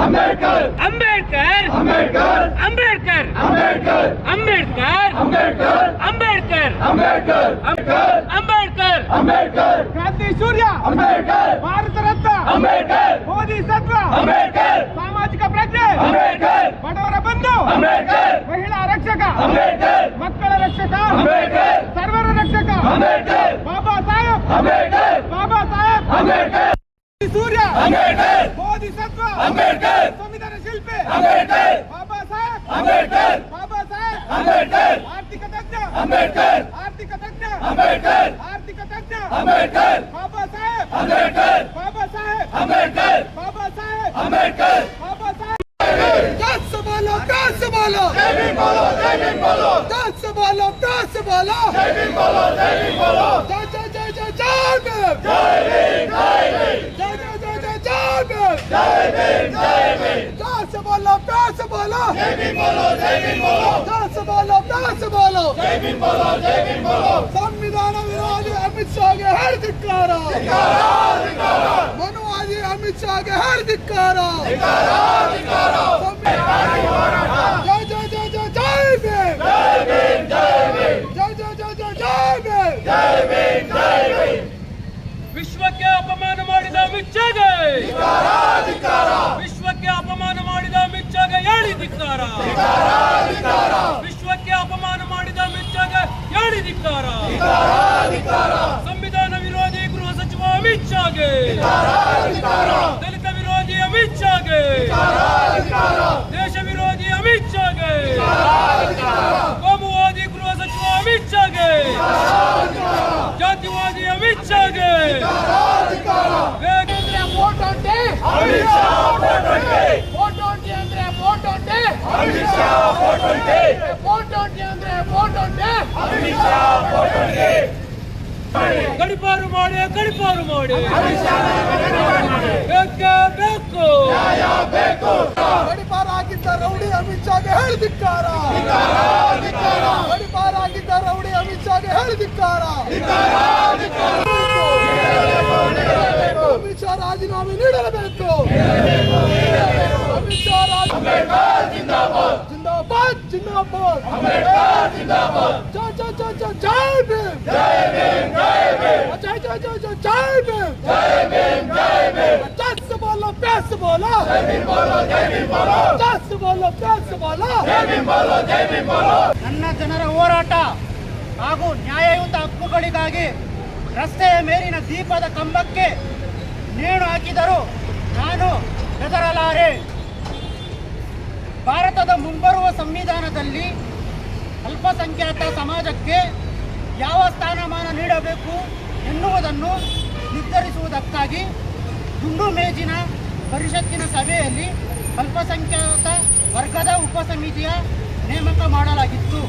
ಅಂಬೇಡ್ಕರ್ ಅಂಬೇಡ್ಕರ್ ಅಂಬೇಡ್ಕರ್ ಅಂಬೇಡ್ಕರ್ ಅಂಬೇಡ್ಕರ್ ಅಂಬೇಡ್ಕರ್ ಅಂಬೇಡ್ಕರ್ ಅಂಬೇಡ್ಕರ್ ಅಂಬೇಡ್ಕರ್ ಅಂಬೇಡ್ಕರ್ ಅಂಬೇಡ್ಕರ್ ಕ್ರಾಂತಿ ಸೂರ್ಯ ಅಂಬೇಡ್ಕರ್ ಭಾರತ ರತ್ನ ಅಂಬೇಡ್ಕರ್ ಬೋಧಿಸತ್ವ ಅಂಬೇಡ್ಕರ್ ಸಾಮಾಜಿಕ ಪ್ರಜ್ಞೆ ಅಂಬೇಡ್ಕರ್ ಬಡವರ ಬಂಧು ಅಂಬೇಡ್ಕರ್ ಮಹಿಳಾ ರಕ್ಷಕ ಅಂಬೇಡ್ಕರ್ ಮಕ್ಕಳ ರಕ್ಷಕ ಅಂಬೇಡ್ಕರ್ ಸರ್ವರ ರಕ್ಷಕ ಅಂಬೇಡ್ಕರ್ ಬಾಬಾ ಸಾಹೇಬ್ ಅಂಬೇಡ್ಕರ್ ಬಾಬಾ ಸಾಹೇಬ್ ಅಂಬೇಡ್ಕರ್ ಸೂರ್ಯ ಅಂಬೇಡ್ಕರ್ ಬೋಧಿಸತ್ವ ಅಂಬೇಡ್ಕರ್ ಸಂವಿಧಾನ ಶಿಲ್ಪಿ ಅಂಬೇಡ್ಕರ್ ಬಾಬಾ ಸಾಹೇಬ್ ಅಂಬೇಡ್ಕರ್ ಬಾಬಾ ಸಾಹೇಬ್ ಅಂಬೇಡ್ಕರ್ ಆರ್ಥಿಕ ತಜ್ಞ ಅಂಬೇಡ್ಕರ್ ಆರ್ಥಿಕ ತಜ್ಞ ಅಂಬೇಡ್ಕರ್ ಆರ್ಥಿಕ ತಜ್ಞ ಅಂಬೇಡ್ಕರ್ ಬಾಬಾ ಸಾಹೇಬ್ ಅಂಬೇಡ್ಕರ್ ಬಾಬಾ ಸಾಹೇಬ್ ಅಂಬೇಡ್ಕರ್ ಬಾಬಾ ಸಾಹೇಬ್ ಅಂಬೇಡ್ಕರ್ बाबा साहब दस संभालो जय भीम बोलो जय भीम बोलो दस संभालो जय भीम बोलो जय भीम बोलो जय जय जय जय जय भीम जय भीम जय जय जय जय जय भीम जय भीम दस संभालो जय भीम बोलो जय भीम बोलो दस संभालो जय भीम बोलो संविधान विरोधी अमित शाह के हर धिक्कार मनुवादी अमित शाह के हर धिक्कार जय जय जय जय जय भीम जय जय जय जय जय भीम ವಿಶ್ವಕ್ಕೆ ಅಪಮಾನ ಮಾಡಿದ ಮಿಚ್ಚಾಗೆ ವಿಶ್ವಕ್ಕೆ ಅಪಮಾನ ಮಾಡಿದ ಮಿಚ್ಚಾಗೆ ಹೇಳಿ ಧಿಕ್ಕಾರ ವಿಶ್ವಕ್ಕೆ ಅಪಮಾನ ಮಾಡಿದ ಮಿಚ್ಚಾಗೆ ಹೇಳಿ ಧಿಕ್ಕಾರ ಸಂವಿಧಾನ ವಿರೋಧಿ ಗೃಹ ಸಚಿವ ಅಮಿತ್ ಶಾಗೆ ದಲಿತ ವಿರೋಧಿ ಅಮಿತ್ ಶಾಗೆ ದೇಶ ವಿರೋಧಿ ಅಮಿತ್ ಶಾಗೆ ಕೋಮುವಾದಿ ಗೃಹ ಸಚಿವ ಅಮಿತ್ ಶಾಗೆ ಜಾತಿವಾದಿ ಅಮಿತ್ ಶಾಗೆ वोट अंटे अमित शाह वोट अंटे वोट अंटे अंद्रे वोट अंटे अमित शाह वोट अंटे वोट अंटे अंद्रे वोट अंटे अमित शाह वोट अंटे ಗಡಿಪಾರು ಮಾಡಿ ಬೇಕೇ ಬೇಕು ನ್ಯಾಯ ಬೇಕು ಗಡಿಪಾರ ಆಗಿದ್ದ ರೌಡಿ ಅಮಿತ್ ಶಾಗೆ ಹೇಳಿದಿಕ್ಕಾರ ಗಡಿಪಾರ ಆಗಿದ್ದ ರೌಡಿ ಅಮಿತ್ ಶಾಗೆ ಹೇಳಿದಿಕ್ಕಾರ ಅಮಿತ್ ಶಾ ರಾಜೀನಾಮೆ ನೀಡಲೇಬೇಕು ಅಮಿತ್ ಶಾ ಅಂಬೇಡ್ಕರ್ ಜಿಂದಾಬಾದ್ ಜಿಂದಾಬಾದ್ ಜಿಂದಾಬಾದ್ ಅಂಬೇಡ್ಕರ್ ಜಿಂದಾಬಾದ್ ಜೈ ಜೈ ಜೈ ಜೈ ಜೈ ಭೀಮ್ जय भीम जय जय जय जय जय भीम जय भीम दस बोलो प्यास बोलो जय भीम बोलो जय भीम बोलो दस बोलो प्यास बोलो जय भीम बोलो जय भीम बोलो ನನ್ನ ಜನರ ಹೋರಾಟ ಹಾಗೂ ನ್ಯಾಯಯುತ ಹಕ್ಕುಗಳಿಗಾಗಿ ರಸ್ತೆಯ ಮೇಲಿನ ದೀಪದ ಕಂಬಕ್ಕೆ ನೇಣು ಹಾಕಿದರು ನಾನು ಹೆದರಲಾರೆ. ಭಾರತದ ಮುಂಬರುವ ಸಂವಿಧಾನದಲ್ಲಿ ಅಲ್ಪಸಂಖ್ಯಾತ ಸಮಾಜಕ್ಕೆ ಯಾವ ಸ್ಥಾನಮಾನ ನೀಡಬೇಕು ಎನ್ನುವುದನ್ನು ನಿರ್ಧರಿಸುವುದಕ್ಕಾಗಿ ದುಂಡು ಮೇಜಿನ ಪರಿಷತ್ತಿನ ಸಭೆಯಲ್ಲಿ ಅಲ್ಪಸಂಖ್ಯಾತ ವರ್ಗದ ಉಪಸಮಿತಿಯ ನೇಮಕ ಮಾಡಲಾಗಿತ್ತು.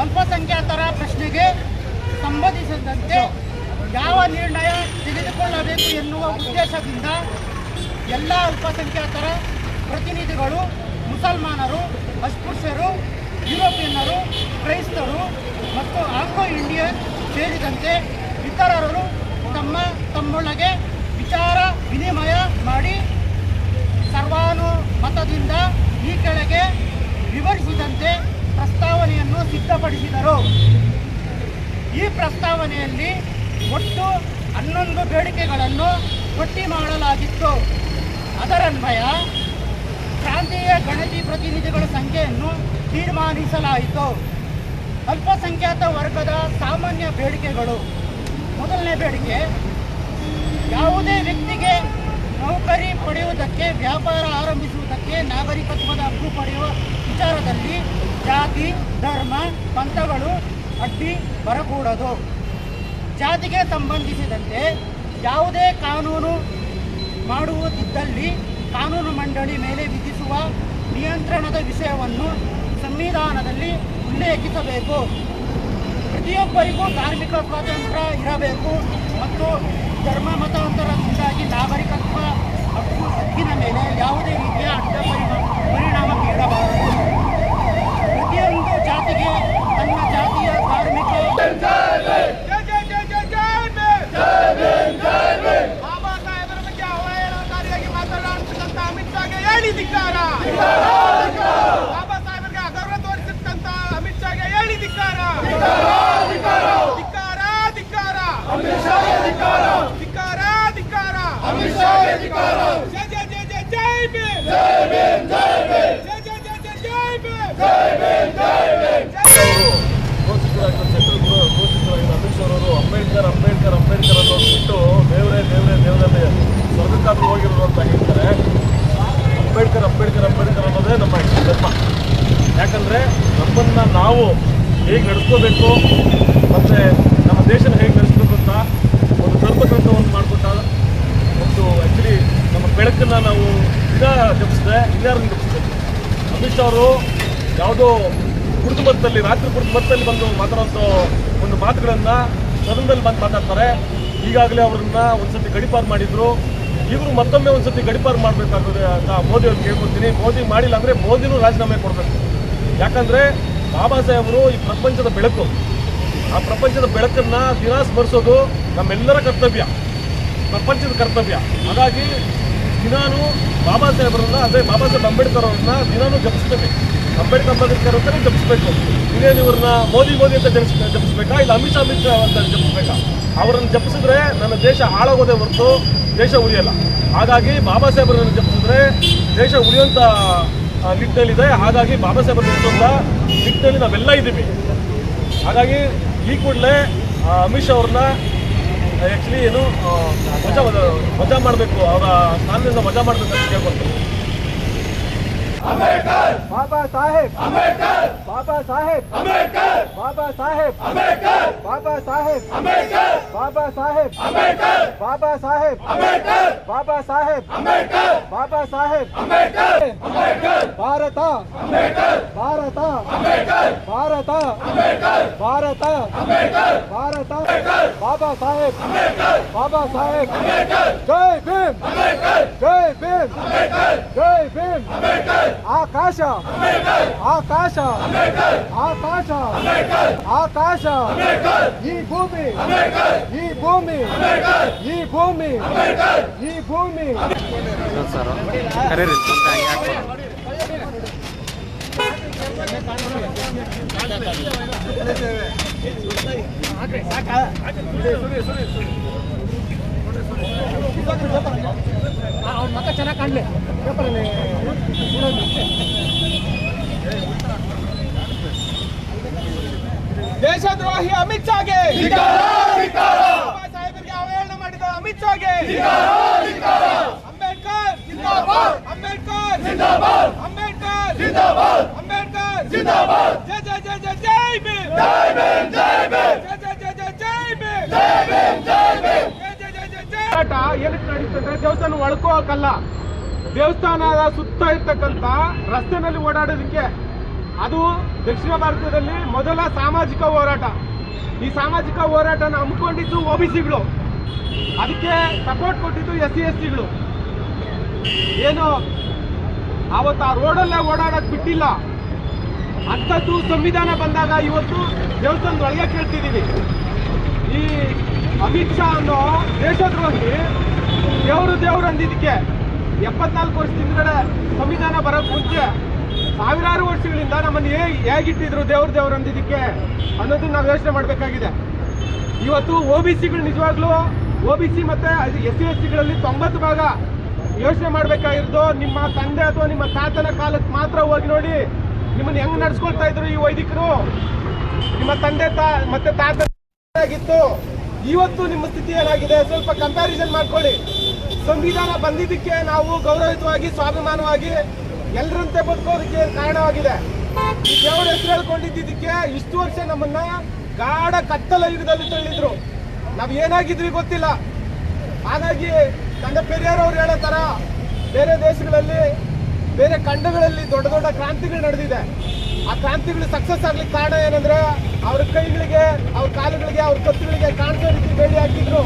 ಅಲ್ಪಸಂಖ್ಯಾತರ ಪ್ರಶ್ನೆಗೆ ಸಂಬಂಧಿಸಿದಂತೆ ಯಾವ ನಿರ್ಣಯ ತೆಗೆದುಕೊಳ್ಳಬೇಕು ಎನ್ನುವ ಉದ್ದೇಶದಿಂದ ಎಲ್ಲ ಅಲ್ಪಸಂಖ್ಯಾತರ ಪ್ರತಿನಿಧಿಗಳು ಮುಸಲ್ಮಾನರು, ಅಸ್ಪೃಶ್ಯರು, ಯುರೋಪಿಯನ್ನರು, ಕ್ರೈಸ್ತರು ಮತ್ತು ಆಂಗ್ಲೋ ಇಂಡಿಯನ್ ಸೇರಿದಂತೆ ಇತರರು ತಮ್ಮೊಳಗೆ ವಿಚಾರ ವಿನಿಮಯ ಮಾಡಿ ಸರ್ವಾನುಮತದಿಂದ ಈ ಕೆಳಗೆ ವಿವರಿಸಿದಂತೆ ಪ್ರಸ್ತಾವನೆಯನ್ನು ಸಿದ್ಧಪಡಿಸಿದರು. ಈ ಪ್ರಸ್ತಾವನೆಯಲ್ಲಿ ಒಟ್ಟು 11 ಬೇಡಿಕೆಗಳನ್ನು ಪಟ್ಟಿ ಮಾಡಲಾಗಿತ್ತು. ಅದರನ್ವಯ ಪ್ರಾಂತೀಯ ಗಣತಿ ಪ್ರತಿನಿಧಿಗಳ ಸಂಖ್ಯೆಯನ್ನು ತೀರ್ಮಾನಿಸಲಾಯಿತು. ಅಲ್ಪಸಂಖ್ಯಾತ ವರ್ಗದ ಸಾಮಾನ್ಯ ಬೇಡಿಕೆಗಳು. ಮೊದಲನೇ ಬೇಡಿಕೆ, ಯಾವುದೇ ವ್ಯಕ್ತಿಗೆ ನೌಕರಿ ಪಡೆಯುವುದಕ್ಕೆ, ವ್ಯಾಪಾರ ಆರಂಭಿಸುವುದಕ್ಕೆ, ನಾಗರಿಕತ್ವದ ಹಕ್ಕು ಪಡೆಯುವ ವಿಚಾರದಲ್ಲಿ ಜಾತಿ, ಧರ್ಮ, ಪಂಥಗಳು ಅಡ್ಡಿ ಬರಕೂಡದು. ಜಾತಿಗೆ ಸಂಬಂಧಿಸಿದಂತೆ ಯಾವುದೇ ಕಾನೂನು ಮಾಡುವುದಿದ್ದಲ್ಲಿ ಕಾನೂನು ಮಂಡಳಿ ಮೇಲೆ ವಿಧಿಸುವ ನಿಯಂತ್ರಣದ ವಿಷಯವನ್ನು ಸಂವಿಧಾನದಲ್ಲಿ ಉಲ್ಲೇಖಿಸಬೇಕು. ಪ್ರತಿಯೊಬ್ಬರಿಗೂ ಧಾರ್ಮಿಕ ಸ್ವಾತಂತ್ರ್ಯ ಇರಬೇಕು ಮತ್ತು ಧರ್ಮ ಮತಾಂತರದಿಂದಾಗಿ ನಾಗರಿಕತ್ವ ಹಕ್ಕಿನ ಮೇಲೆ ಯಾವುದೇ ರೀತಿಯ ಅಡ್ಡ ಪರಿಣಾಮ ಬೀರಬಾರದು. ಪ್ರತಿಯೊಂದು ಜಾತಿಗೆ ತನ್ನ ಜಾತಿಯ ಧಾರ್ಮಿಕ ಬಾಬಾ ಸಾಹೇಬರ ಬಗ್ಗೆ ಅವಹೇಳನಕಾರಿಯಾಗಿ ಮಾತನಾಡುತ್ತಿದ್ದಂತ ಅಮಿತ್ ಶಾಗೆ ಹೇಳಿ ಧಿಕ್ಕಾರ. ಬಾಬಾ ಸಾಹೇಬರಿಗೆ ಅಗೌರವ ತೋರಿಸಿರ್ತಂತ ಅಮಿತ್ ಶಾಗೆ ಹೇಳಿ ಧಿಕ್ಕಾರ. ಧಿಕ್ಕಾರ ಧಿಕ್ಕಾರ ಧಿಕ್ಕಾರ ಧಿಕ್ಕಾರ. ಜೈ ಜೈ ಜೈ ಜೈ ಜೈ ಭೀಮ್. ಜೈ ಭೀಮ್ ಜೈ ಭೀಮ್. ಜೈ ಜೈ ಜೈ ಜೈ ಜೈ ಭೀಮ್. ಜೈ ಭೀಮ್ ಜೈ ಭೀಮ್. ಘೋಷಿತರಾಗಿದ್ದ ಅಮಿತ್ ಶಾ ಅವರು ಅಂಬೇಡ್ಕರ್ ಅನ್ನೋದು ಬಿಟ್ಟು ದೇವರೇ ಸ್ವರ್ಗಕ್ಕಾದ್ರೂ ಹೋಗಿರೋರು ಅಂತ ಹೇಳ್ತಾರೆ. ಅಂಬೇಡ್ಕರ್ ಅನ್ನೋದೇ ನಮ್ಮ ಧರ್ಮ. ಯಾಕಂದರೆ ನಮ್ಮನ್ನು ನಾವು ಹೇಗೆ ನಡೆಸ್ಕೋಬೇಕು ಮತ್ತು ನಮ್ಮ ದೇಶನ ಹೇಗೆ ನಡೆಸಬೇಕು ಅಂತ ಒಂದು ಧರ್ಮಗ್ರಂಥವನ್ನು ಮಾಡಿಕೊಟ್ಟ ಒಂದು ಆ್ಯಕ್ಚುಲಿ ನಮ್ಮ ಬೆಳಕನ್ನು ನಾವು ಜಪಿಸಿದ್ರೆ ಇನ್ಯಾರನ್ನು ಜಪಿಸ್ಬೇಕು. ಅಮಿತ್ ಶಾ ಅವರು ಯಾವುದೋ ರಾತ್ರಿ ಕುಡಿದು ಮತ್ತಲ್ಲಿ ಬಂದು ಮಾತಾಡೋಂಥ ಒಂದು ಮಾತುಗಳನ್ನು ಸದನದಲ್ಲಿ ಬಂದು ಮಾತಾಡ್ತಾರೆ. ಈಗಾಗಲೇ ಅವ್ರನ್ನ ಒಂದ್ಸತಿ ಗಡಿಪಾರು ಮಾಡಿದ್ರು, ಈಗಲೂ ಮತ್ತೊಮ್ಮೆ ಒಂದ್ಸತಿ ಗಡಿಪಾರು ಮಾಡಬೇಕಾಗುತ್ತೆ ಅಂತ ಮೋದಿ ಅವ್ರಿಗೆ ಕೇಳ್ಕೊಳ್ತೀನಿ. ಮೋದಿ ಮಾಡಿಲ್ಲ ಅಂದರೆ ಮೋದಿನೂ ರಾಜೀನಾಮೆ ಕೊಡಬೇಕು. ಯಾಕಂದರೆ ಬಾಬಾ ಸಾಹೇಬರು ಈ ಪ್ರಪಂಚದ ಬೆಳಕು, ಆ ಪ್ರಪಂಚದ ಬೆಳಕನ್ನು ದಿನ ಸ್ಮರಿಸೋದು ನಮ್ಮೆಲ್ಲರ ಕರ್ತವ್ಯ, ಪ್ರಪಂಚದ ಕರ್ತವ್ಯ. ಹಾಗಾಗಿ ದಿನಾನು ಬಾಬಾ ಸಾಹೇಬರನ್ನ ಅದೇ ಬಾಬಾ ಸಾಹೇಬ್ ಅಂಬೇಡ್ಕರ್ ಅವ್ರನ್ನ ದಿನಾನು ಜಪಿಸ್ತೇವೆ. ಅಂಬೇಡ್ಕರ್ ಅಂತಲೇ ಜಪಿಸ್ಬೇಕು. ಇನ್ನೇನು ಇವ್ರನ್ನ ಮೋದಿ ಅಂತ ಜಪಿಸ್ಬೇಕಾ, ಇಲ್ಲ ಅಮಿತ್ ಶಾ ಅಂತ ಜಪಿಸ್ಬೇಕಾ? ಅವರನ್ನು ಜಪಿಸಿದ್ರೆ ನನ್ನ ದೇಶ ಹಾಳಾಗೋದೇ ಹೊರತು ದೇಶ ಉಳಿಯಲ್ಲ. ಹಾಗಾಗಿ ಬಾಬಾ ಸಾಹೇಬರನ್ನು ಜಪಿಸಿದ್ರೆ ದೇಶ ಉಳಿಯುವಂಥ ನಿಟ್ಟಿನಲ್ಲಿದೆ. ಹಾಗಾಗಿ ಬಾಬಾ ಸಾಹೇಬರ ನಿಟ್ಟಿನಿಂದ ನಿಟ್ಟಿನಲ್ಲಿ ನಾವೆಲ್ಲ ಇದ್ದೀವಿ. ಹಾಗಾಗಿ ಈ ಕೂಡಲೇ ಅಮಿತ್ ಶಾ ಅವ್ರನ್ನ ಆ್ಯಕ್ಚುಲಿ ಏನು ವಜಾ ಮಾಡಬೇಕು, ಅವರ ಸ್ಥಾನದಿಂದ ವಜಾ ಮಾಡಬೇಕು ಅಂತ ಕೇಳ್ಕೊಳ್ತೀನಿ. ಅಂಬೇಡ್ಕರ್ ಬಾಬಾ ಸಾಹೇಬ್ ಅಂಬೇಡ್ಕರ್ ಬಾಬಾ ಸಾಹೇಬ್ ಅಂಬೇಡ್ಕರ್ ಬಾಬಾ ಸಾಹೇಬ್ ಅಂಬೇಡ್ಕರ್ ಬಾಬಾ ಸಾಹೇಬ್ ಅಂಬೇಡ್ಕರ್ ಬಾಬಾ ಸಾಹೇಬ್ ಅಂಬೇಡ್ಕರ್ ಬಾಬಾ ಸಾಹೇಬ್ ಅಂಬೇಡ್ಕರ್ ಬಾಬಾ ಸಾಹೇಬ್ ಅಂಬೇಡ್ಕರ್ ಬಾಬಾ ಸಾಹೇಬ್ ಅಂಬೇಡ್ಕರ್ ಅಂಬೇಡ್ಕರ್ ಭಾರತ ಅಂಬೇಡ್ಕರ್ ಭಾರತ ಅಂಬೇಡ್ಕರ್ ಭಾರತ ಅಂಬೇಡ್ಕರ್ ಭಾರತ ಅಂಬೇಡ್ಕರ್ ಭಾರತ ಬಾಬಾ ಸಾಹೇಬ್ ಅಂಬೇಡ್ಕರ್ ಬಾಬಾ ಸಾಹೇಬ್ ಅಂಬೇಡ್ಕರ್ ಜೈ ಭೀಮ್ ಅಂಬೇಡ್ಕರ್ ಜೈ ಭೀಮ್ ಅಂಬೇಡ್ಕರ್ ಜೈ ಭೀಮ್ ಅಂಬೇಡ್ಕರ್ ಆಕಾಶ ಅಂಬೇಡ್ಕರ್ ಆಕಾಶ ಅಂಬೇಡ್ಕರ್ ಆಕಾಶ ಅಂಬೇಡ್ಕರ್ ಆಕಾಶ ಅಂಬೇಡ್ಕರ್ ಈ ಭೂಮಿ ಅಂಬೇಡ್ಕರ್ ಈ ಭೂಮಿ ಅಂಬೇಡ್ಕರ್ ಈ ಭೂಮಿ ಅಂಬೇಡ್ಕರ್ ಈ ಭೂಮಿ ಅವ್ರ ಮಕ್ಕ ಚೆನ್ನಾಗಿ ಕಾಣಲಿ ಪೇಪರಲ್ಲಿ. ದೇಶದ್ರೋಹಿ ಅಮಿತ್ ಶಾಗೆ ಬಾಬಾ ಸಾಹೇಬರಿಗೆ ಅವಹೇಳನ ಮಾಡಿದ ಅಮಿತ್ ಶಾಗೆ ಅಂಬೇಡ್ಕರ್ ಜಿಂದಾಬಾದ್ ಅಂಬೇಡ್ಕರ್ ಜಿಂದಾಬಾದ್ ಅಂಬೇಡ್ಕರ್ ಜಿಂದಾಬಾದ್ ಅಂಬೇಡ್ಕರ್ ಜಿಂದಾಬಾದ್ ಜೈ ಜೈ ಜೈ ಜೈ ಜೈ ಭೀಮ್. ಜೈ ಭೀಮ್ ಜೈ ಭೀಮ್ ಜೈ ಜೈ ಜೈ ಜೈ ಜೈ ಭೀಮ್. ಜೈ ಭೀಮ್ ಜೈ ಭೀಮ್ ಜೈ ಜೈ ಜೈ ಜೈ ಜೈ. ಏನಕ್ಕೆ ನಡೀತಂದ್ರೆ ದೇವಸ್ಥಾನ ಒಳ್ಕೋಕಲ್ಲ, ದೇವಸ್ಥಾನದ ಸುತ್ತ ಇರ್ತಕ್ಕಂಥ ರಸ್ತೆನಲ್ಲಿ ಓಡಾಡೋದಕ್ಕೆ. ಅದು ದಕ್ಷಿಣ ಭಾರತದಲ್ಲಿ ಮೊದಲ ಸಾಮಾಜಿಕ ಹೋರಾಟ. ಈ ಸಾಮಾಜಿಕ ಹೋರಾಟನ ಹಮ್ಮಿಕೊಂಡಿದ್ದು OBCಗಳು, ಅದಕ್ಕೆ ಸಪೋರ್ಟ್ ಕೊಟ್ಟಿದ್ದು SC/STಗಳು. ಏನು ಅವತ್ತು ಆ ರೋಡಲ್ಲೇ ಓಡಾಡಕ್ ಬಿಟ್ಟಿಲ್ಲ. ಅಂಥದ್ದು ಸಂವಿಧಾನ ಬಂದಾಗ ಇವತ್ತು ದೇವಸ್ಥಾನದ ಒಳಗೆ ಕೇಳ್ತಿದ್ದೀವಿ. ಈ ಅಮಿತ್ ಶಾ ಅನ್ನೋ ದೇಶದ್ರೋಹಿ ದೇವರು ಅಂದಿದ್ದಕ್ಕೆ 74 ವರ್ಷದ ಹಿಂದ್ಗಡೆ ಸಂವಿಧಾನ ಬರೋಕ್ಕೆ ಮುಂಚೆ ಸಾವಿರಾರು ವರ್ಷಗಳಿಂದ ನಮ್ಮನ್ನು ಹೇಗಿಟ್ಟಿದ್ರು ದೇವ್ರು ಅಂದಿದ್ದಕ್ಕೆ ಅನ್ನೋದನ್ನ ನಾವು ಯೋಚನೆ ಮಾಡಬೇಕಾಗಿದೆ. ಇವತ್ತು OBCಗಳು ನಿಜವಾಗ್ಲೂ OBC ಮತ್ತೆ SC/STಗಳಲ್ಲಿ 90 ಭಾಗ ಯೋಚನೆ ಮಾಡಬೇಕಾಗಿರೋದು ನಿಮ್ಮ ತಂದೆ ಅಥವಾ ನಿಮ್ಮ ತಾತನ ಕಾಲಕ್ಕೆ ಮಾತ್ರ ಹೋಗಿ ನೋಡಿ ನಿಮ್ಮನ್ನು ಹೆಂಗ್ ನಡ್ಸ್ಕೊಳ್ತಾ ಇದ್ರು ಈ ವೈದಿಕರು. ನಿಮ್ಮ ತಂದೆ ಮತ್ತೆ ತಾತ ಆಗಿತ್ತು, ಇವತ್ತು ನಿಮ್ಮ ಸ್ಥಿತಿ ಏನಾಗಿದೆ ಸ್ವಲ್ಪ ಕಂಪ್ಯಾರಿಸನ್ ಮಾಡ್ಕೊಳ್ಳಿ. ಸಂವಿಧಾನ ಬಂದಿದ್ದಕ್ಕೆ ನಾವು ಗೌರವಯುತವಾಗಿ ಸ್ವಾಭಿಮಾನವಾಗಿ ಎಲ್ಲರಂತೆ ಬದುಕೋದಕ್ಕೆ ಕಾರಣವಾಗಿದೆ. ಈ ದೇವರ ಹೆಸರು ಹೇಳ್ಕೊಂಡಿದ್ದಕ್ಕೆ ಇಷ್ಟು ವರ್ಷ ನಮ್ಮನ್ನ ಗಾಢ ಕತ್ತಲ ಯುಗದಲ್ಲಿ ತಳ್ಳಿದ್ರು. ನಾವು ಏನಾಗಿದ್ವಿ ಗೊತ್ತಿಲ್ಲ. ಹಾಗಾಗಿ ತಂದೆ ಪೆರಿಯಾರ್ ಅವ್ರು ಹೇಳೋ ತರ ಬೇರೆ ದೇಶಗಳಲ್ಲಿ ಬೇರೆ ಖಂಡಗಳಲ್ಲಿ ದೊಡ್ಡ ದೊಡ್ಡ ಕ್ರಾಂತಿಗಳು ನಡೆದಿದೆ. ಆ ಕ್ರಾಂತಿಗಳು ಸಕ್ಸಸ್ ಆಗ್ಲಿಕ್ಕೆ ಕಾರಣ ಏನಂದ್ರೆ ಅವ್ರ ಕೈಗಳಿಗೆ, ಅವ್ರ ಕಾಲುಗಳಿಗೆ, ಅವ್ರ ಕತ್ತುಗಳಿಗೆ ಕಾಣಿಸೋ ರೀತಿ ಬೇಡಿ ಹಾಕಿದ್ರು.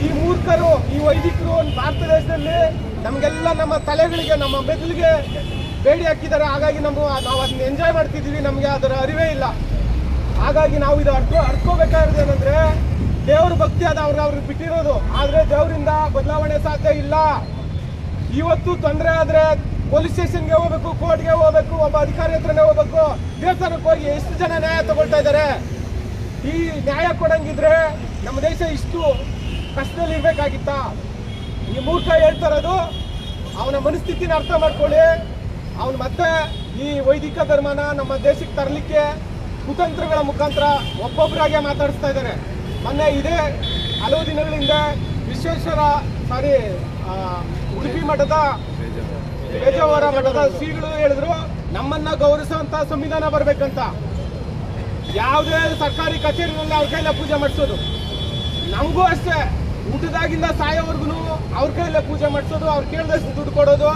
ಈ ಮೂರ್ಖರು, ಈ ವೈದಿಕರು ಭಾರತ ದೇಶದಲ್ಲಿ ನಮಗೆಲ್ಲ ನಮ್ಮ ತಲೆಗಳಿಗೆ, ನಮ್ಮ ಮೆದುಳಿಗೆ ಬೇಡಿ ಹಾಕಿದ್ದಾರೆ. ಹಾಗಾಗಿ ನಾವು ಅದನ್ನ ಎಂಜಾಯ್ ಮಾಡ್ತಿದ್ದೀವಿ, ನಮಗೆ ಅದರ ಅರಿವೇ ಇಲ್ಲ. ಹಾಗಾಗಿ ನಾವು ಇದು ಅರ್ಕೋಬೇಕಾಗಿರೋದು ಏನಂದ್ರೆ ದೇವ್ರ ಭಕ್ತಿ ಅದು ಅವ್ರಿಗೆ ಬಿಟ್ಟಿರೋದು, ಆದ್ರೆ ದೇವರಿಂದ ಬದಲಾವಣೆ ಸಾಧ್ಯ ಇಲ್ಲ. ಇವತ್ತು ತೊಂದರೆ ಆದ್ರೆ ಪೊಲೀಸ್ ಸ್ಟೇಷನ್ಗೆ ಹೋಗ್ಬೇಕು, ಕೋರ್ಟ್ಗೆ ಹೋಗ್ಬೇಕು, ಒಬ್ಬ ಅಧಿಕಾರಿ ಹತ್ರನೇ ಹೋಗ್ಬೇಕು. ದೇವಸ್ಥಾನಕ್ಕೆ ಹೋಗಿ ಎಷ್ಟು ಜನ ನ್ಯಾಯ ತಗೊಳ್ತಾ ಇದ್ದಾರೆ? ಈ ನ್ಯಾಯ ಕೊಡಂಗಿದ್ರೆ ನಮ್ಮ ದೇಶ ಇಷ್ಟು ಕಷ್ಟದಲ್ಲಿ ಇರ್ಬೇಕಾಗಿತ್ತ? ಈ ಮೂರ್ಖ ಹೇಳ್ತಾ ಇರೋದು ಅವನ ಮನಸ್ಥಿತಿನ ಅರ್ಥ ಮಾಡ್ಕೊಳ್ಳಿ. ಅವನು ಮತ್ತೆ ಈ ವೈದಿಕ ಧರ್ಮನ ನಮ್ಮ ದೇಶಕ್ಕೆ ತರಲಿಕ್ಕೆ ಕುತಂತ್ರಗಳ ಮುಖಾಂತರ ಒಬ್ಬೊಬ್ಬರಾಗೆ ಮಾತಾಡಿಸ್ತಾ ಇದ್ದಾರೆ. ಮೊನ್ನೆ ಇದೇ ಹಲವು ದಿನಗಳಿಂದ ಉಡುಪಿ ಮಠದ ಬೇಜಾವರ ಮಠದ ಶ್ರೀಗಳು ಹೇಳಿದ್ರು ನಮ್ಮನ್ನ ಗೌರವಿಸುವಂತ ಸಂವಿಧಾನ ಬರ್ಬೇಕಂತ. ಯಾವುದೇ ಸರ್ಕಾರಿ ಕಚೇರಿನಲ್ಲಿ ಅವ್ರ ಕೈಲೇ ಪೂಜೆ ಮಾಡಿಸೋದು. ನಮಗೂ ಅಷ್ಟೇ, ಊಟದಾಗಿಂದ ಸಾಯೋವರೆಗೂ ಅವ್ರ ಕೈಲೇ ಪೂಜೆ ಮಾಡಿಸೋದು, ಅವ್ರು ಕೇಳಿದಷ್ಟು ದುಡ್ಡು ಕೊಡೋದು,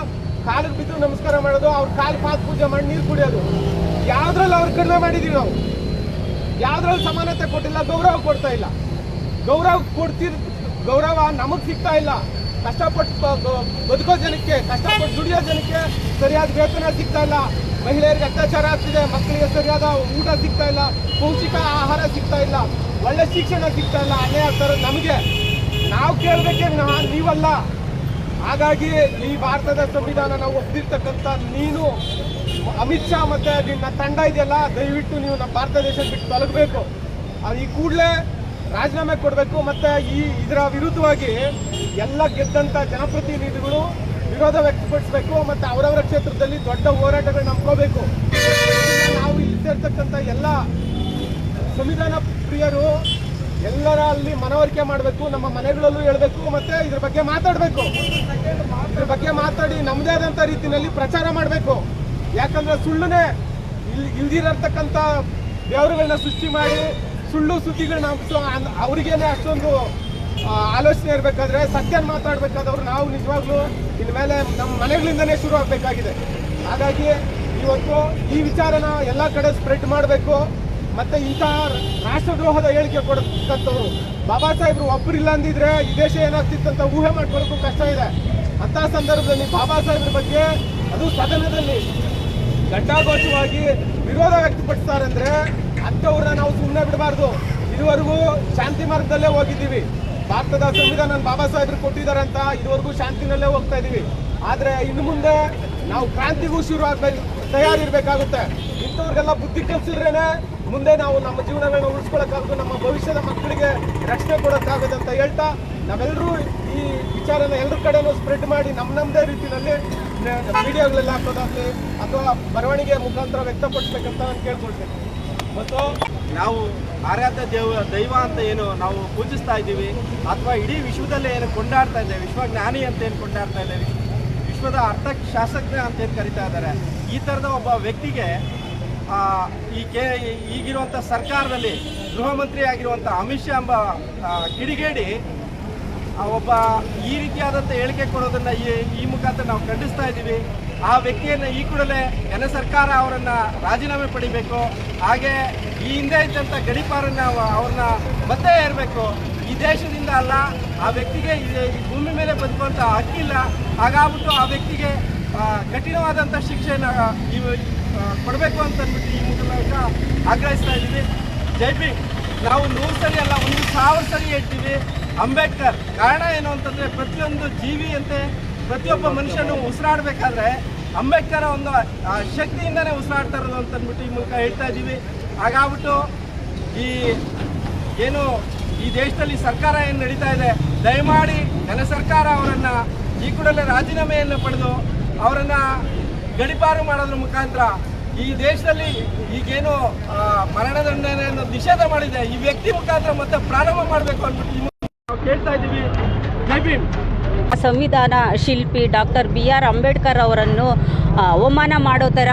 ಕಾಲಿಗೆ ಬಿದ್ದು ನಮಸ್ಕಾರ ಮಾಡೋದು, ಅವ್ರ ಕಾಲು ಪಾದ ಪೂಜೆ ಮಾಡಿ ನೀರು ಕುಡಿಯೋದು. ಯಾವ್ದ್ರಲ್ಲಿ ಅವ್ರು ಕಡಿಮೆ ಮಾಡಿದೀವಿ ನಾವು? ಯಾವ್ದ್ರಲ್ಲಿ ಸಮಾನತೆ ಕೊಟ್ಟಿಲ್ಲ, ಗೌರವ ಕೊಡ್ತಾ ಇಲ್ಲ. ಗೌರವ ನಮಗ್ ಸಿಗ್ತಾ ಇಲ್ಲ. ಕಷ್ಟಪಟ್ಟು ಬದುಕೋ ಜನಕ್ಕೆ, ಕಷ್ಟಪಟ್ಟು ದುಡಿಯೋ ಜನಕ್ಕೆ ಸರಿಯಾದ ವೇತನ ಸಿಗ್ತಾ ಇಲ್ಲ. ಮಹಿಳೆಯರಿಗೆ ಅತ್ಯಾಚಾರ ಆಗ್ತಿದೆ, ಮಕ್ಕಳಿಗೆ ಸರಿಯಾದ ಊಟ ಸಿಗ್ತಾ ಇಲ್ಲ, ಪೌಷ್ಟಿಕ ಆಹಾರ ಸಿಗ್ತಾ ಇಲ್ಲ, ಒಳ್ಳೆ ಶಿಕ್ಷಣ ಸಿಗ್ತಾ ಇಲ್ಲ. ಅನ್ಯಾಯ ಆಗ್ತಾರೆ ನಮಗೆ. ನಾವು ಕೇಳಬೇಕೆ ನೀವಲ್ಲ. ಹಾಗಾಗಿ ಈ ಭಾರತದ ಸಂವಿಧಾನ ನಾವು ಒಪ್ಪಿರ್ತಕ್ಕಂಥ ನೀನು ಅಮಿತ್ ಶಾ ಮತ್ತೆ ನಿನ್ನ ತಂಡ ಇದೆಯಲ್ಲ, ದಯವಿಟ್ಟು ನೀವು ನಮ್ಮ ಭಾರತ ದೇಶ ಬಿಟ್ಟು ತೊಲಗಬೇಕು. ಅದು ಈ ಕೂಡಲೇ ರಾಜೀನಾಮೆ ಕೊಡಬೇಕು. ಮತ್ತೆ ಇದರ ವಿರುದ್ಧವಾಗಿ ಎಲ್ಲ ಗೆದ್ದಂಥ ಜನಪ್ರತಿನಿಧಿಗಳು ವಿರೋಧ ವ್ಯಕ್ತಪಡಿಸಬೇಕು. ಮತ್ತು ಅವರವರ ಕ್ಷೇತ್ರದಲ್ಲಿ ದೊಡ್ಡ ಹೋರಾಟಗಳನ್ನ ನಂಬ್ಕೋಬೇಕು. ನಾವು ಇಲ್ಲಿ ಸೇರ್ತಕ್ಕಂಥ ಎಲ್ಲ ಸಂವಿಧಾನ ಪ್ರಿಯರು ಎಲ್ಲರ ಅಲ್ಲಿ ಮನವರಿಕೆ ಮಾಡಬೇಕು, ನಮ್ಮ ಮನೆಗಳಲ್ಲೂ ಹೇಳಬೇಕು, ಮತ್ತೆ ಇದ್ರ ಬಗ್ಗೆ ಮಾತಾಡಬೇಕು. ಇದ್ರ ಬಗ್ಗೆ ಮಾತಾಡಿ ನಮ್ಮದೇ ಆದಂಥ ರೀತಿಯಲ್ಲಿ ಪ್ರಚಾರ ಮಾಡಬೇಕು. ಯಾಕಂದ್ರೆ ಸುಳ್ಳುನೇ ಇಲ್ದಿರತಕ್ಕಂಥ ದೇವರುಗಳನ್ನ ಸೃಷ್ಟಿ ಮಾಡಿ ಸುಳ್ಳು ಸುದ್ದಿಗಳನ್ನ ಅವ್ರಿಗೇನೆ ಅಷ್ಟೊಂದು ಆಲೋಚನೆ ಇರಬೇಕಾದ್ರೆ ಸತ್ಯ ಮಾತಾಡಬೇಕಾದವ್ರು ನಾವು ನಿಜವಾಗ್ಲೂ ಇನ್ಮೇಲೆ ನಮ್ಮ ಮನೆಗಳಿಂದನೇ ಶುರು ಆಗಬೇಕಾಗಿದೆ. ಹಾಗಾಗಿ ಇವತ್ತು ಈ ವಿಚಾರನ ಎಲ್ಲ ಕಡೆ ಸ್ಪ್ರೆಡ್ ಮಾಡಬೇಕು. ಮತ್ತೆ ಇಂತಹ ರಾಷ್ಟ್ರದ್ರೋಹದ ಹೇಳಿಕೆ ಕೊಡತಕ್ಕಂಥವ್ರು ಬಾಬಾ ಸಾಹೇಬ್ರು ಒಬ್ಬರಿಲ್ಲ ಅಂದಿದ್ರೆ ಈ ದೇಶ ಏನಾಗ್ತಿತ್ತಂತ ಊಹೆ ಮಾಡ್ಕೊಳ್ಳೋಕ್ಕೂ ಕಷ್ಟ ಇದೆ. ಅಂತಹ ಸಂದರ್ಭದಲ್ಲಿ ಬಾಬಾ ಸಾಹೇಬ್ರ ಬಗ್ಗೆ ಅದು ಸದನದಲ್ಲಿ ಘಂಟಾಘೋಷವಾಗಿ ವಿರೋಧ ವ್ಯಕ್ತಪಡಿಸ್ತಾರೆ ಅಂದ್ರೆ ಅಂಥವ್ರನ್ನ ನಾವು ಸುಮ್ಮನೆ ಬಿಡಬಾರ್ದು. ಇದುವರೆಗೂ ಶಾಂತಿ ಮಾರ್ಗದಲ್ಲೇ ಹೋಗಿದ್ದೀವಿ. ಭಾರತದ ಸಂವಿಧಾನ ಬಾಬಾ ಸಾಹೇಬ್ರು ಕೊಟ್ಟಿದ್ದಾರೆ ಅಂತ ಇದುವರೆಗೂ ಶಾಂತಿನಲ್ಲೇ ಹೋಗ್ತಾ ಇದೀವಿ. ಆದ್ರೆ ಇನ್ನು ಮುಂದೆ ನಾವು ಕ್ರಾಂತಿಗೂ ಶುರು ಆಗ್ಬೇಕು, ತಯಾರಿರ್ಬೇಕಾಗುತ್ತೆ. ಇಂಥವ್ರಿಗೆಲ್ಲ ಬುದ್ಧಿ ಕಲಿಸಿದ್ರೇನೆ ಮುಂದೆ ನಾವು ನಮ್ಮ ಜೀವನಗಳನ್ನ ಉಳಿಸ್ಕೊಳಕ್ಕಾಗೋದು, ನಮ್ಮ ಭವಿಷ್ಯದ ಮಕ್ಕಳಿಗೆ ರಕ್ಷಣೆ ಕೊಡೋಕ್ಕಾಗೋದು ಅಂತ ಹೇಳ್ತಾ ನಾವೆಲ್ಲರೂ ಈ ವಿಚಾರನ ಎಲ್ಲರ ಕಡೆನೂ ಸ್ಪ್ರೆಡ್ ಮಾಡಿ ನಮ್ಮದೇ ರೀತಿಯಲ್ಲಿ ಮೀಡಿಯಾಗಳೆಲ್ಲ ಹಾಕೋದಾಗಲಿ ಅಥವಾ ಬರವಣಿಗೆ ಮುಖಾಂತರ ವ್ಯಕ್ತಪಡಿಸ್ಬೇಕಂತ ನಾನು ಕೇಳ್ಕೊಳ್ತೇನೆ. ಮತ್ತು ನಾವು ಆರಾಧ್ಯ ದೈವ ಅಂತ ಏನು ನಾವು ಪೂಜಿಸ್ತಾ ಇದ್ದೀವಿ ಅಥವಾ ಇಡೀ ವಿಶ್ವದಲ್ಲೇ ಏನು ಕೊಂಡಾಡ್ತಾ ಇದ್ದೇವೆ, ವಿಶ್ವಜ್ಞಾನಿ ಅಂತ ಏನು ಕೊಂಡಾಡ್ತಾ ಇದ್ದೇವೆ, ವಿಶ್ವದ ಅರ್ಥಶಾಸ್ತ್ರಜ್ಞ ಅಂತ ಏನು ಕರೀತಾ ಇದ್ದಾರೆ, ಈ ಥರದ ಒಬ್ಬ ವ್ಯಕ್ತಿಗೆ ಈಗಿರುವಂಥ ಸರ್ಕಾರದಲ್ಲಿ ಗೃಹ ಮಂತ್ರಿ ಆಗಿರುವಂಥ ಅಮಿತ್ ಶಾ ಎಂಬ ಕಿಡಿಗೇಡಿ ಒಬ್ಬ ಈ ರೀತಿಯಾದಂಥ ಹೇಳಿಕೆ ಕೊಡೋದನ್ನು ಈ ಮುಖಾಂತರ ನಾವು ಖಂಡಿಸ್ತಾ ಇದ್ದೀವಿ. ಆ ವ್ಯಕ್ತಿಯನ್ನು ಈ ಕೂಡಲೇ ಕೆಲ ಸರ್ಕಾರ ಅವರನ್ನು ರಾಜೀನಾಮೆ ಪಡಿಬೇಕು. ಹಾಗೆ ಈ ಹಿಂದೆ ಇದ್ದಂಥ ಗಡೀಪಾರನ್ನ ಅವ್ರನ್ನ ಮತ್ತೆ ಏರಬೇಕು. ಈ ದೇಶದಿಂದ ಅಲ್ಲ, ಆ ವ್ಯಕ್ತಿಗೆ ಈ ಭೂಮಿ ಮೇಲೆ ಬದುಕುವಂಥ ಹಕ್ಕಿಲ್ಲ. ಹಾಗಾಗ್ಬಿಟ್ಟು ಆ ವ್ಯಕ್ತಿಗೆ ಕಠಿಣವಾದಂಥ ಶಿಕ್ಷೆಯನ್ನು ಕೊಡಬೇಕು ಅಂತಂದ್ಬಿಟ್ಟು ಈ ಮೂಲಕ ಆಗ್ರಹಿಸ್ತಾ ಇದ್ದೀವಿ. ಜೈ ಭೀಮ್. ನಾವು 100 ಸರಿ ಅಲ್ಲ 1000 ಸರಿ ಹೇಳ್ತೀವಿ ಅಂಬೇಡ್ಕರ್. ಕಾರಣ ಏನು ಅಂತಂದರೆ ಪ್ರತಿಯೊಂದು ಜೀವಿಯಂತೆ ಪ್ರತಿಯೊಬ್ಬ ಮನುಷ್ಯನು ಉಸಿರಾಡಬೇಕಾದ್ರೆ ಅಂಬೇಡ್ಕರ್ ಒಂದು ಶಕ್ತಿಯಿಂದನೇ ಉಸಿರಾಡ್ತಾ ಇರೋದು ಅಂತಂದ್ಬಿಟ್ಟು ಈ ಮೂಲಕ ಹೇಳ್ತಾ ಇದ್ದೀವಿ. ಹಾಗಾಗ್ಬಿಟ್ಟು ಈ ದೇಶದಲ್ಲಿ ಸರ್ಕಾರ ಏನು ನಡೀತಾ ಇದೆ, ದಯಮಾಡಿ ಕೆಲ ಸರ್ಕಾರ ಅವರನ್ನು ಈ ಕೂಡಲೇ ರಾಜೀನಾಮೆಯನ್ನು ಪಡೆದು ಅವರನ್ನು ಗಡೀಪಾರು ಮಾಡೋದ್ರ ಮುಖಾಂತರ ಈ ದೇಶದಲ್ಲಿ ಈಗೇನು ಮರಣದಂಡನೆಯನ್ನು ನಿಷೇಧ ಮಾಡಿದೆ, ಈ ವ್ಯಕ್ತಿ ಮುಖಾಂತರ ಮತ್ತೆ ಪ್ರಾರಂಭ ಮಾಡಬೇಕು ಅಂದ್ಬಿಟ್ಟು ನಾವು ಕೇಳ್ತಾ ಇದ್ದೀವಿ. ಜೈ ಭೀಮ್. ಸಂವಿಧಾನ ಶಿಲ್ಪಿ ಡಾಕ್ಟರ್ BR ಅಂಬೇಡ್ಕರ್ ಅವರನ್ನು ಅವಮಾನ ಮಾಡೋ ಥರ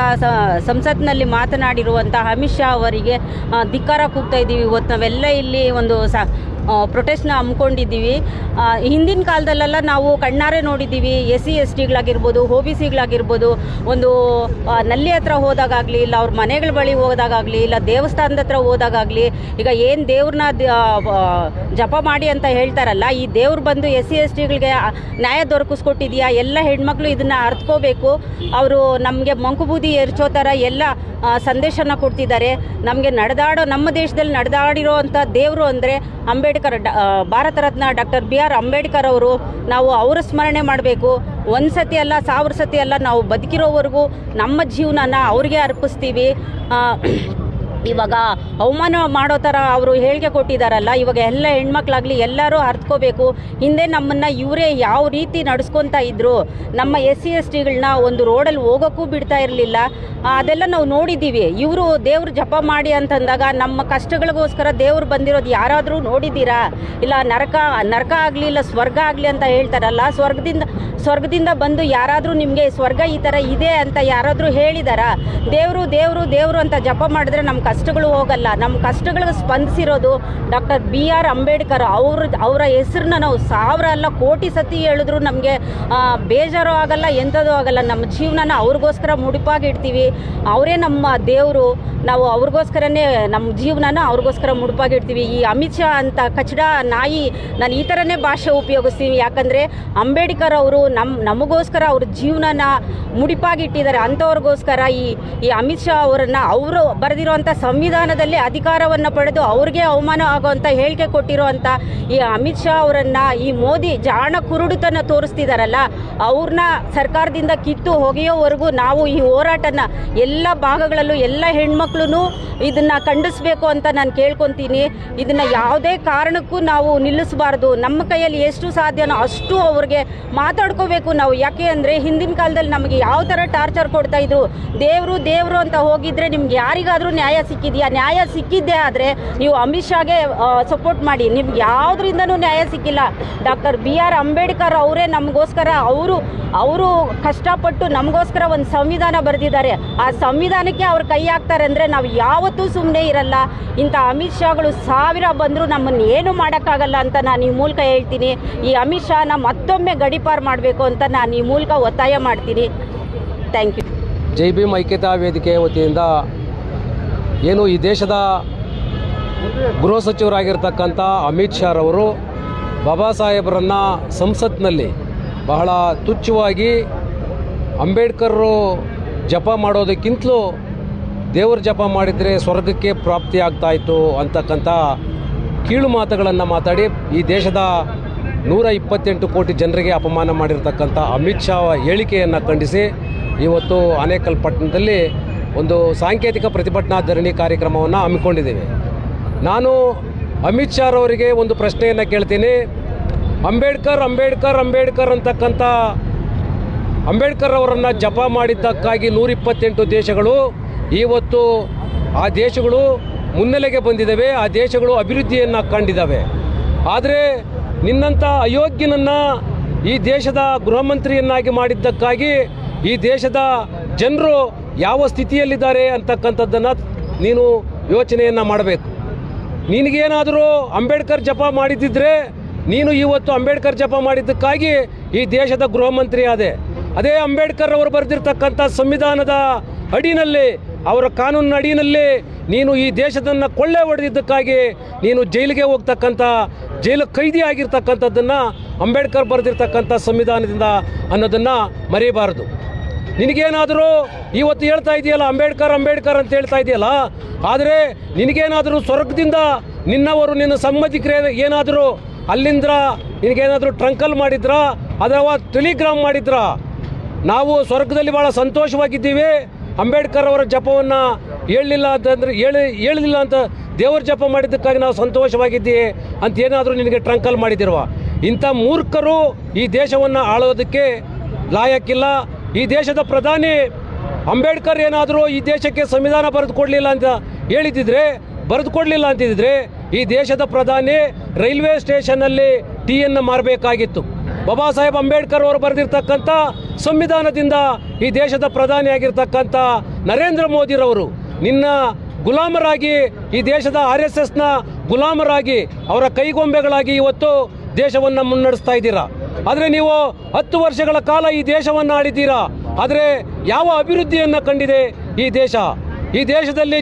ಸಂಸತ್ನಲ್ಲಿ ಮಾತನಾಡಿರುವಂತಹ ಅಮಿತ್ ಶಾ ಅವರಿಗೆ ಧಿಕ್ಕಾರ ಕೂಗ್ತಾ ಇದ್ದೀವಿ. ಇವತ್ತು ನಾವೆಲ್ಲ ಇಲ್ಲಿ ಒಂದು ಪ್ರೊಟೆಸ್ಟ್ನ ಹಮ್ಮಿಕೊಂಡಿದ್ದೀವಿ. ಹಿಂದಿನ ಕಾಲದಲ್ಲೆಲ್ಲ ನಾವು ಕಣ್ಣಾರೆ ನೋಡಿದ್ದೀವಿ. SC STಗಳಾಗಿರ್ಬೋದು, OBCಗಳಾಗಿರ್ಬೋದು, ಒಂದು ನಲ್ಲಿ ಹತ್ರ ಹೋದಾಗಲಿ, ಇಲ್ಲ ಅವ್ರ ಮನೆಗಳ ಬಳಿ ಹೋದಾಗಲಿ, ಇಲ್ಲ ದೇವಸ್ಥಾನದ ಹತ್ರ ಹೋದಾಗಲಿ, ಈಗ ಏನು ದೇವ್ರನ್ನ ಜಪ ಮಾಡಿ ಅಂತ ಹೇಳ್ತಾರಲ್ಲ, ಈ ದೇವ್ರು ಬಂದು SC STಗಳಿಗೆ ನ್ಯಾಯ ದೊರಕಿಸ್ಕೊಟ್ಟಿದೆಯಾ? ಎಲ್ಲ ಹೆಣ್ಮಕ್ಳು ಇದನ್ನು ಅರ್ಥಕೋಬೇಕು. ಅವರು ನಮಗೆ ಮಂಕುಬೂದಿ ಎರಚೋ ಥರ ಎಲ್ಲ ಸಂದೇಶನ ಕೊಡ್ತಿದ್ದಾರೆ. ನಮಗೆ ನಮ್ಮ ದೇಶದಲ್ಲಿ ನಡೆದಾಡಿರೋ ಅಂಥ ದೇವರು ಅಂದರೆ ಅಂಬೇಡ್ಕರ್ ಅಂಬೇಡ್ಕರ್ ಭಾರತ ರತ್ನ ಡಾಕ್ಟರ್ BR ಅಂಬೇಡ್ಕರ್ ಅವರು, ನಾವು ಅವರ ಸ್ಮರಣೆ ಮಾಡಬೇಕು. ಒಂದು ಸತಿ ಅಲ್ಲ, 1000 ಸತಿ ಅಲ್ಲ, ನಾವು ಬದುಕಿರೋವರೆಗೂ ನಮ್ಮ ಜೀವನನ ಅವ್ರಿಗೆ ಅರ್ಪಿಸ್ತೀವಿ. ಇವಾಗ ಅವಮಾನ ಮಾಡೋ ಥರ ಅವರು ಹೇಳಿಕೆ ಕೊಟ್ಟಿದ್ದಾರಲ್ಲ, ಇವಾಗ ಎಲ್ಲ ಹೆಣ್ಮಕ್ಳಾಗಲಿ ಎಲ್ಲರೂ ಅರ್ಥಕೋಬೇಕು. ಹಿಂದೆ ನಮ್ಮನ್ನು ಇವರೇ ಯಾವ ರೀತಿ ನಡೆಸ್ಕೊತಾ ಇದ್ರು, ನಮ್ಮ SC/STಗಳನ್ನ ಒಂದು ರೋಡಲ್ಲಿ ಹೋಗೋಕ್ಕೂ ಬಿಡ್ತಾ ಇರಲಿಲ್ಲ. ಅದೆಲ್ಲ ನಾವು ನೋಡಿದ್ದೀವಿ. ಇವರು ದೇವ್ರು ಜಪ ಮಾಡಿ ಅಂತಂದಾಗ ನಮ್ಮ ಕಷ್ಟಗಳಿಗೋಸ್ಕರ ದೇವ್ರು ಬಂದಿರೋದು ಯಾರಾದರೂ ನೋಡಿದ್ದೀರಾ? ಇಲ್ಲ ನರಕ ಆಗಲಿ ಇಲ್ಲ ಸ್ವರ್ಗ ಆಗಲಿ ಅಂತ ಹೇಳ್ತಾರಲ್ಲ, ಸ್ವರ್ಗದಿಂದ ಬಂದು ಯಾರಾದರೂ ನಿಮಗೆ ಸ್ವರ್ಗ ಈ ಥರ ಇದೆ ಅಂತ ಯಾರಾದರೂ ಹೇಳಿದಾರಾ? ದೇವರು ಅಂತ ಜಪ ಮಾಡಿದ್ರೆ ನಮ್ಮ ಕಷ್ಟಗಳು ಹೋಗಲ್ಲ. ನಮ್ಮ ಕಷ್ಟಗಳಿಗೆ ಸ್ಪಂದಿಸಿರೋದು ಡಾಕ್ಟರ್ BR ಅಂಬೇಡ್ಕರ್. ಅವರ ಹೆಸರನ್ನ ನಾವು 1000 ಅಲ್ಲ ಕೋಟಿ ಸತಿ ಹೇಳಿದ್ರು ನಮಗೆ ಬೇಜಾರು ಆಗಲ್ಲ, ಎಂಥದ್ದು ಆಗಲ್ಲ. ನಮ್ಮ ಜೀವನನ ಅವ್ರಿಗೋಸ್ಕರ ಮುಡಿಪಾಗಿಡ್ತೀವಿ. ಅವರೇ ನಮ್ಮ ದೇವರು. ನಾವು ಅವ್ರಿಗೋಸ್ಕರನೇ ನಮ್ಮ ಜೀವನನ ಅವ್ರಿಗೋಸ್ಕರ ಮುಡುಪಾಗಿಡ್ತೀವಿ. ಈ ಅಮಿತ್ ಶಾ ಅಂತ ಕಚಡ ನಾಯಿ, ನಾನು ಈ ಥರನೇ ಭಾಷೆ ಉಪಯೋಗಿಸ್ತೀವಿ. ಯಾಕಂದರೆ ಅಂಬೇಡ್ಕರ್ ಅವರು ನಮಗೋಸ್ಕರ ಅವ್ರ ಜೀವನನ ಮುಡಿಪಾಗಿಟ್ಟಿದ್ದಾರೆ. ಅಂಥವ್ರಿಗೋಸ್ಕರ ಈ ಅಮಿತ್ ಶಾ ಅವರನ್ನು ಅವರು ಬರೆದಿರೋವಂಥ ಸಂವಿಧಾನದಲ್ಲಿ ಅಧಿಕಾರವನ್ನು ಪಡೆದು ಅವ್ರಿಗೆ ಅವಮಾನ ಆಗೋವಂಥ ಹೇಳಿಕೆ ಕೊಟ್ಟಿರೋವಂಥ ಈ ಅಮಿತ್ ಶಾ ಅವರನ್ನು ಈ ಮೋದಿ ಜಾಣ ಕುರುಡುತನ ತೋರಿಸ್ತಿದ್ದಾರಲ್ಲ, ಅವ್ರನ್ನ ಸರ್ಕಾರದಿಂದ ಕಿತ್ತು ಹೊಗೆಯೋವರೆಗೂ ನಾವು ಈ ಹೋರಾಟನ ಎಲ್ಲ ಭಾಗಗಳಲ್ಲೂ ಎಲ್ಲ ಹೆಣ್ಮಕ್ಳು ಇದನ್ನು ಖಂಡಿಸಬೇಕು ಅಂತ ನಾನು ಕೇಳ್ಕೊತೀನಿ. ಇದನ್ನು ಯಾವುದೇ ಕಾರಣಕ್ಕೂ ನಾವು ನಿಲ್ಲಿಸಬಾರ್ದು. ನಮ್ಮ ಕೈಯಲ್ಲಿ ಎಷ್ಟು ಸಾಧ್ಯನೋ ಅಷ್ಟು ಅವ್ರಿಗೆ ಮಾತಾಡ್ಕೋಬೇಕು ನಾವು. ಯಾಕೆ ಅಂದರೆ ಹಿಂದಿನ ಕಾಲದಲ್ಲಿ ನಮಗೆ ಯಾವ ಥರ ಟಾರ್ಚರ್ ಕೊಡ್ತಾಯಿದ್ರು. ದೇವರು ಅಂತ ಹೋಗಿದ್ರೆ ನಿಮ್ಗೆ ಯಾರಿಗಾದರೂ ನ್ಯಾಯ ಸಿಕ್ಕಿದೆಯಾ? ನ್ಯಾಯ ಸಿಕ್ಕಿದ್ದೇ ಆದರೆ ನೀವು ಅಮಿತ್ ಶಾಗೆ ಸಪೋರ್ಟ್ ಮಾಡಿ. ನಿಮ್ಗೆ ಯಾವುದರಿಂದನೂ ನ್ಯಾಯ ಸಿಕ್ಕಿಲ್ಲ. ಡಾಕ್ಟರ್ BR ಅಂಬೇಡ್ಕರ್ ಅವರೇ ನಮಗೋಸ್ಕರ ಅವರು ಕಷ್ಟಪಟ್ಟು ನಮಗೋಸ್ಕರ ಒಂದು ಸಂವಿಧಾನ ಬರೆದಿದ್ದಾರೆ. ಆ ಸಂವಿಧಾನಕ್ಕೆ ಅವ್ರು ಕೈ ಹಾಕ್ತಾರೆ ಅಂದರೆ ನಾವು ಯಾವತ್ತೂ ಸುಮ್ಮನೆ ಇರಲ್ಲ. ಇಂಥ ಅಮಿತ್ ಶಾಗಳು 1000 ಬಂದರೂ ನಮ್ಮನ್ನು ಏನು ಮಾಡೋಕ್ಕಾಗಲ್ಲ ಅಂತ ನಾನು ಈ ಮೂಲಕ ಹೇಳ್ತೀನಿ. ಈ ಅಮಿತ್ ಶಾನ ಮತ್ತೊಮ್ಮೆ ಗಡೀಪಾರು ಮಾಡಬೇಕು ಅಂತ ನಾನು ಈ ಮೂಲಕ ಒತ್ತಾಯ ಮಾಡ್ತೀನಿ. Thank you. ಜೈ ಭೀಮ್ ಐಕ್ಯತಾ ವೇದಿಕೆ ವತಿಯಿಂದ ಏನು ಈ ದೇಶದ ಗೃಹ ಸಚಿವರಾಗಿರ್ತಕ್ಕಂಥ ಅಮಿತ್ ಶಾ ರವರು ಬಾಬಾ ಸಾಹೇಬರನ್ನು ಸಂಸತ್ನಲ್ಲಿ ಬಹಳ ತುಚ್ಛವಾಗಿ ಅಂಬೇಡ್ಕರ್ರು ಜಪ ಮಾಡೋದಕ್ಕಿಂತಲೂ ದೇವ್ರ ಜಪ ಮಾಡಿದರೆ ಸ್ವರ್ಗಕ್ಕೆ ಪ್ರಾಪ್ತಿಯಾಗ್ತಾಯಿತ್ತು ಅಂತಕ್ಕಂಥ ಕೀಳು ಮಾತುಗಳನ್ನು ಮಾತಾಡಿ ಈ ದೇಶದ 128 ಕೋಟಿ ಜನರಿಗೆ ಅಪಮಾನ ಮಾಡಿರ್ತಕ್ಕಂಥ ಅಮಿತ್ ಶಾ ಹೇಳಿಕೆಯನ್ನು ಖಂಡಿಸಿ ಇವತ್ತು ಆನೇಕಲ್ ಪಟ್ಟಣದಲ್ಲಿ ಒಂದು ಸಾಂಕೇತಿಕ ಪ್ರತಿಭಟನಾ ಧರಣಿ ಕಾರ್ಯಕ್ರಮವನ್ನು ಹಮ್ಮಿಕೊಂಡಿದ್ದೇವೆ. ನಾನು ಅಮಿತ್ ಶಾ ಅವರಿಗೆ ಒಂದು ಪ್ರಶ್ನೆಯನ್ನು ಕೇಳ್ತೀನಿ. ಅಂಬೇಡ್ಕರ್ ಅಂತಕ್ಕಂಥ ಅಂಬೇಡ್ಕರ್ ಅವರನ್ನು ಜಪ ಮಾಡಿದ್ದಕ್ಕಾಗಿ 128 ದೇಶಗಳು ಇವತ್ತು ಆ ದೇಶಗಳು ಮುನ್ನೆಲೆಗೆ ಬಂದಿದ್ದಾವೆ. ಆ ದೇಶಗಳು ಅಭಿವೃದ್ಧಿಯನ್ನು ಕಂಡಿದ್ದಾವೆ. ಆದರೆ ನಿನ್ನಂಥ ಅಯೋಗ್ಯನನ್ನು ಈ ದೇಶದ ಗೃಹ ಮಂತ್ರಿಯನ್ನಾಗಿ ಮಾಡಿದ್ದಕ್ಕಾಗಿ ಈ ದೇಶದ ಜನರು ಯಾವ ಸ್ಥಿತಿಯಲ್ಲಿದ್ದಾರೆ ಅಂತಕ್ಕಂಥದ್ದನ್ನು ನೀನು ಯೋಚನೆಯನ್ನು ಮಾಡಬೇಕು. ನಿನಗೇನಾದರೂ ಅಂಬೇಡ್ಕರ್ ಜಪ ಮಾಡಿದ್ದಿದ್ರೆ ನೀನು ಇವತ್ತು ಅಂಬೇಡ್ಕರ್ ಜಪ ಮಾಡಿದ್ದಕ್ಕಾಗಿ ಈ ದೇಶದ ಗೃಹ ಮಂತ್ರಿ ಆದೆ. ಅದೇ ಅಂಬೇಡ್ಕರ್ ಅವರು ಬರೆದಿರ್ತಕ್ಕಂಥ ಸಂವಿಧಾನದ ಅಡಿನಲ್ಲಿ, ಅವರ ಕಾನೂನಿನ ಅಡಿನಲ್ಲಿ ನೀನು ಈ ದೇಶದನ್ನು ಕೊಳ್ಳೆ ಹೊಡೆದಿದ್ದಕ್ಕಾಗಿ ನೀನು ಜೈಲಿಗೆ ಹೋಗ್ತಕ್ಕಂಥ ಜೈಲು ಖೈದಿ ಆಗಿರ್ತಕ್ಕಂಥದ್ದನ್ನು ಅಂಬೇಡ್ಕರ್ ಬರೆದಿರ್ತಕ್ಕಂಥ ಸಂವಿಧಾನದಿಂದ ಅನ್ನೋದನ್ನು ಮರೆಯಬಾರದು. ನಿನಗೇನಾದರೂ ಇವತ್ತು ಹೇಳ್ತಾ ಇದೆಯಲ್ಲ ಅಂಬೇಡ್ಕರ್ ಅಂತ ಹೇಳ್ತಾ ಇದೆಯಲ್ಲ, ಆದರೆ ನಿನಗೇನಾದರೂ ಸ್ವರ್ಗದಿಂದ ನಿನ್ನ ಸಂಬಂಧಿಕರೇ ಏನಾದರೂ ಅಲ್ಲಿಂದ ನಿನಗೇನಾದರೂ ಟ್ರಂಕಲ್ ಮಾಡಿದ್ರಾ ಅಥವಾ ಟೆಲಿಗ್ರಾಮ್ ಮಾಡಿದ್ರಾ? ನಾವು ಸ್ವರ್ಗದಲ್ಲಿ ಭಾಳ ಸಂತೋಷವಾಗಿದ್ದೀವಿ. ಅಂಬೇಡ್ಕರ್ ಅವರ ಜಪವನ್ನು ಹೇಳಲಿಲ್ಲ ಅಂತ ದೇವರ ಜಪ ಮಾಡಿದ್ದಕ್ಕಾಗಿ ನಾವು ಸಂತೋಷವಾಗಿದ್ದೀವಿ ಅಂತ ಏನಾದರೂ ನಿನಗೆ ಟ್ರಂಕಲ್ ಮಾಡಿದಿರುವ? ಇಂಥ ಮೂರ್ಖರು ಈ ದೇಶವನ್ನು ಆಳೋದಕ್ಕೆ ಲಾಯಕ್ಕಿಲ್ಲ. ಈ ದೇಶದ ಪ್ರಧಾನಿ ಅಂಬೇಡ್ಕರ್ ಏನಾದರೂ ಈ ದೇಶಕ್ಕೆ ಸಂವಿಧಾನ ಬರೆದುಕೊಡಲಿಲ್ಲ ಅಂತಿದ್ರೆ ಈ ದೇಶದ ಪ್ರಧಾನಿ ರೈಲ್ವೆ ಸ್ಟೇಷನ್ನಲ್ಲಿ ಟೀಯನ್ನು ಮಾರಬೇಕಾಗಿತ್ತು. ಬಾಬಾ ಸಾಹೇಬ್ ಅಂಬೇಡ್ಕರ್ ಅವರು ಬರೆದಿರ್ತಕ್ಕಂಥ ಸಂವಿಧಾನದಿಂದ ಈ ದೇಶದ ಪ್ರಧಾನಿಯಾಗಿರ್ತಕ್ಕಂಥ ನರೇಂದ್ರ ಮೋದಿರವರು ನಿನ್ನ ಗುಲಾಮರಾಗಿ, ಈ ದೇಶದ RSSನ ಗುಲಾಮರಾಗಿ, ಅವರ ಕೈಗೊಂಬೆಗಳಾಗಿ ಇವತ್ತು ದೇಶವನ್ನು ಮುನ್ನಡೆಸ್ತಾ ಇದ್ದೀರಾ. ಆದರೆ ನೀವು 10 ವರ್ಷಗಳ ಕಾಲ ಈ ದೇಶವನ್ನು ಆಳಿದ್ದೀರಾ. ಆದರೆ ಯಾವ ಅಭಿವೃದ್ಧಿಯನ್ನು ಕಂಡಿದೆ ಈ ದೇಶ? ಈ ದೇಶದಲ್ಲಿ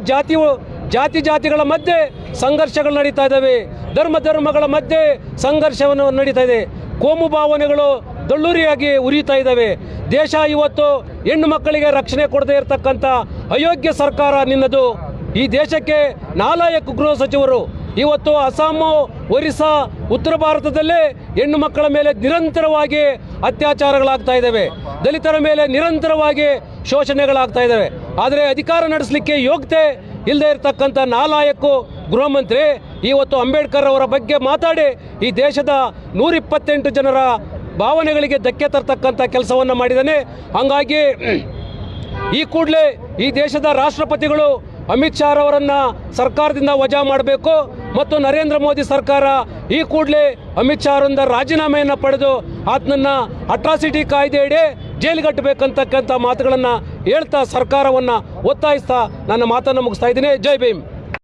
ಜಾತಿಗಳ ಮಧ್ಯೆ ಸಂಘರ್ಷಗಳು ನಡೀತಾ ಇದ್ದಾವೆ. ಧರ್ಮಗಳ ಮಧ್ಯೆ ಸಂಘರ್ಷವನ್ನು ನಡೀತಾ ಇದೆ. ಕೋಮು ಭಾವನೆಗಳು ದಳ್ಳೂರಿಯಾಗಿ ಉರಿತಾ ಇದ್ದಾವೆ. ದೇಶ ಇವತ್ತು ಹೆಣ್ಣು ಮಕ್ಕಳಿಗೆ ರಕ್ಷಣೆ ಕೊಡದೇ ಇರತಕ್ಕಂಥ ಅಯೋಗ್ಯ ಸರ್ಕಾರ ನಿನ್ನದು. ಈ ದೇಶಕ್ಕೆ ನಾಲಾಯಕ ಗೃಹ ಸಚಿವರು, ಇವತ್ತು ಅಸ್ಸಾಮು, ಒರಿಸ್ಸಾ, ಉತ್ತರ ಭಾರತದಲ್ಲೇ ಹೆಣ್ಣು ಮಕ್ಕಳ ಮೇಲೆ ನಿರಂತರವಾಗಿ ಅತ್ಯಾಚಾರಗಳಾಗ್ತಾ ಇದ್ದಾವೆ, ದಲಿತರ ಮೇಲೆ ನಿರಂತರವಾಗಿ ಶೋಷಣೆಗಳಾಗ್ತಾ ಇದ್ದಾವೆ. ಆದರೆ ಅಧಿಕಾರ ನಡೆಸಲಿಕ್ಕೆ ಯೋಗ್ಯತೆ ಇಲ್ಲದೆ ಇರತಕ್ಕಂಥ ನಾಲಾಯಕು ಗೃಹ ಮಂತ್ರಿ ಇವತ್ತು ಅಂಬೇಡ್ಕರ್ ಅವರ ಬಗ್ಗೆ ಮಾತಾಡಿ ಈ ದೇಶದ 128 ಜನರ ಭಾವನೆಗಳಿಗೆ ಧಕ್ಕೆ ತರ್ತಕ್ಕಂಥ ಕೆಲಸವನ್ನು ಮಾಡಿದ್ದಾನೆ. ಹಾಗಾಗಿ ಈ ಕೂಡಲೇ ಈ ದೇಶದ ರಾಷ್ಟ್ರಪತಿಗಳು ಅಮಿತ್ ಶಾ ಅವರನ್ನು ಸರ್ಕಾರದಿಂದ ವಜಾ ಮಾಡಬೇಕು ಮತ್ತು ನರೇಂದ್ರ ಮೋದಿ ಸರ್ಕಾರ ಈ ಕೂಡಲೇ ಅಮಿತ್ ಶಾ ಅವರಿಂದ ರಾಜೀನಾಮೆಯನ್ನು ಪಡೆದು ಆತನನ್ನು ಅಟ್ರಾಸಿಟಿ ಕಾಯ್ದೆಯಡಿ ಜೈಲಿಗಟ್ಟಬೇಕಂತಕ್ಕಂಥ ಮಾತುಗಳನ್ನು ಹೇಳ್ತಾ ಸರ್ಕಾರವನ್ನು ಒತ್ತಾಯಿಸ್ತಾ ನನ್ನ ಮಾತನ್ನು ಮುಗಿಸ್ತಾ ಇದ್ದೀನಿ. ಜೈ ಭೀಮ್.